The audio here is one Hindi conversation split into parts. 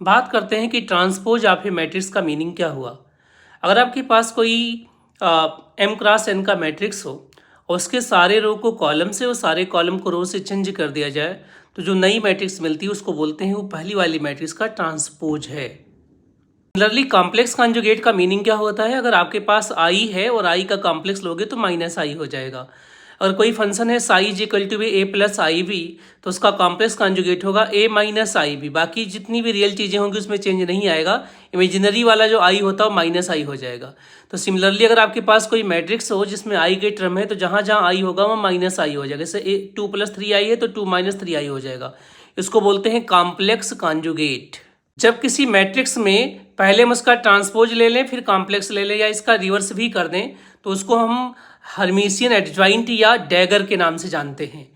बात करते हैं कि ट्रांसपोज ऑफ ए मैट्रिक्स का मीनिंग क्या हुआ। अगर आपके पास कोई एम क्रॉस एन का मैट्रिक्स हो और उसके सारे रो को कॉलम से और सारे कॉलम को रो से चेंज कर दिया जाए तो जो नई मैट्रिक्स मिलती है उसको बोलते हैं वो पहली वाली मैट्रिक्स का ट्रांसपोज है। सिमिलरली कॉम्प्लेक्स कॉन्जुगेट का मीनिंग क्या होता है? अगर आपके पास आई है और आई का कॉम्प्लेक्स लोगे तो माइनस आई हो जाएगा। अगर कोई फंक्शन है psi is equal to a plus i b तो उसका कॉम्प्लेक्स कॉन्जुगेट होगा ए माइनस आई बी। बाकी जितनी भी रियल चीज़ें होंगी उसमें चेंज नहीं आएगा, इमेजिनरी वाला जो आई होता है वो माइनस आई हो जाएगा। तो सिमिलरली अगर आपके पास कोई मैट्रिक्स हो जिसमें आई के टर्म है तो जहाँ जहाँ आई होगा वहाँ माइनस आई हो जाएगा। जैसे 2 + 3 आई है तो 2 - 3 आई हो जाएगा। इसको बोलते हैं कॉम्प्लेक्स कॉन्जुगेट। जब किसी मैट्रिक्स में पहले हम उसका ट्रांसपोज ले लें फिर कॉम्प्लेक्स ले लें या इसका रिवर्स भी कर दें तो उसको हम हर्मिशियन एडजॉइंट या डैगर के नाम से जानते हैं।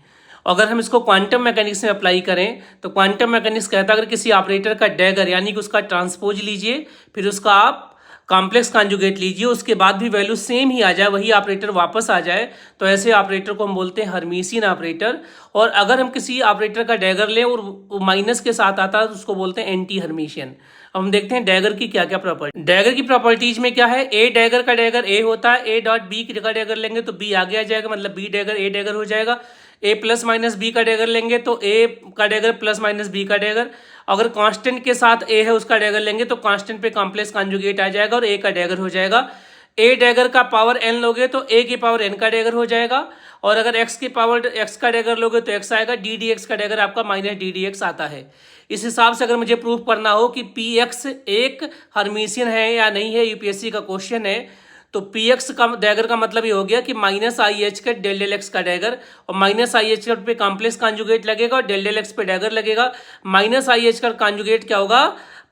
अगर हम इसको क्वांटम मैकेनिक्स में अप्लाई करें तो क्वांटम मैकेनिक्स कहता है अगर किसी ऑपरेटर का डैगर यानी कि उसका ट्रांसपोज लीजिए फिर उसका आप कॉम्प्लेक्स कॉन्जुगेट लीजिए, उसके बाद भी वैल्यू सेम ही आ जाए, वही ऑपरेटर वापस आ जाए, तो ऐसे ऑपरेटर को हम बोलते हैं हर्मिशियन ऑपरेटर। और अगर हम किसी ऑपरेटर का डैगर लें और वो माइनस के साथ आता है तो उसको बोलते हैं एंटी हर्मिशियन। अब हम देखते हैं डैगर की क्या क्या प्रॉपर्टी। डैगर की प्रॉपर्टीज में क्या है, ए डैगर का डैगर ए होता है, ए डॉट बी का डैगर लेंगे तो बी आगे आ जाएगा, मतलब बी डैगर ए डैगर हो जाएगा। ए प्लस माइनस बी का डैगर लेंगे तो ए का डैगर प्लस माइनस बी का डैगर। अगर कांस्टेंट के साथ ए है उसका डैगर लेंगे तो कांस्टेंट पे कॉम्प्लेक्स कॉन्जुगेट आ जाएगा और ए का डैगर हो जाएगा। ए डैगर का पावर एन लोगे तो ए की पावर एन का डैगर हो जाएगा, और अगर एक्स की पावर एक्स का डैगर लोगे तो एक्स आएगा, डी डी एक्स का डैगर आपका माइनस डी डी एक्स आता है। इस हिसाब से अगर मुझे प्रूफ करना हो कि पी एक्स एक हर्मिशियन है या नहीं है, यूपीएससी का क्वेश्चन है, तो पी एक्स का डैगर का मतलब ये हो गया कि माइनस आई एच का डेल डेल एक्स का डैगर, और माइनस आई एच पे कॉम्प्लेक्स कॉन्जुगेट लगेगा और डेल डेल एक्स पे डैगर लगेगा। माइनस आई एच का कॉन्जुगेट क्या होगा,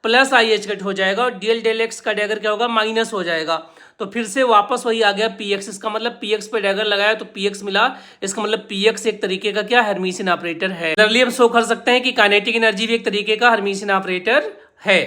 प्लस आई एच कट हो जाएगा, और डेल डेल एक्स का डैगर क्या होगा, माइनस हो जाएगा। तो फिर से वापस वही आ गया पी एक्स। इसका मतलब पी एक्स पे डैगर लगाया तो पी एक्स मिला, इसका मतलब पी एक्स एक तरीके का क्या हर्मिशियन ऑपरेटर है। जनरली हम शो कर सकते हैं कि काइनेटिक एनर्जी भी एक तरीके का हर्मिशियन ऑपरेटर है।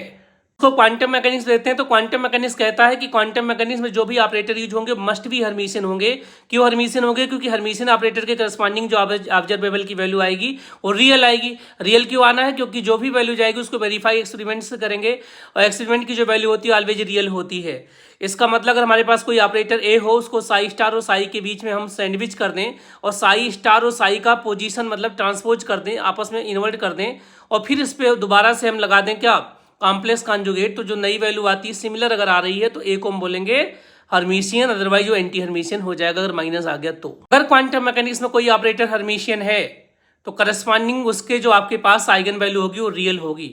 उसको क्वांटम मैकेनिक्स देते हैं तो क्वांटम मैकेनिक्स कहता है कि क्वांटम मैकेनिक्स में जो भी ऑपरेटर यूज होंगे मस्ट भी हर्मिशियन होंगे। क्यों हर्मिशियन होंगे? क्योंकि हर्मिशियन ऑपरेटर के करस्पॉन्डिंग जो ऑब्जर्वेबल की वैल्यू आएगी वो रियल आएगी। रियल क्यों आना है? क्योंकि जो भी वैल्यू जाएगी उसको वेरीफाई एक्सपेरिमेंट से करेंगे और एक्सपेरिमेंट की जो वैल्यू होती है ऑलवेज रियल होती है। इसका मतलब अगर हमारे पास कोई ऑपरेटर ए हो उसको साई स्टार और साई के बीच में हम सैंडविच कर दें और साई स्टार और साई का पोजीशन मतलब ट्रांसपोज कर दें, आपस में इन्वर्ट कर दें, और फिर इस पर दोबारा से हम लगा दें क्या कॉम्प्लेक्स कॉन्जुगेट, तो जो नई वैल्यू आती है सिमिलर अगर आ रही है तो ए को हम बोलेंगे हर्मिशियन, अदरवाइज वो एंटी हर्मिशियन हो जाएगा अगर माइनस आ गया तो। अगर क्वांटम मैकेनिक्स में कोई ऑपरेटर हर्मिशियन है तो करस्पॉन्डिंग उसके जो आपके पास आइगन वैल्यू होगी वो रियल होगी।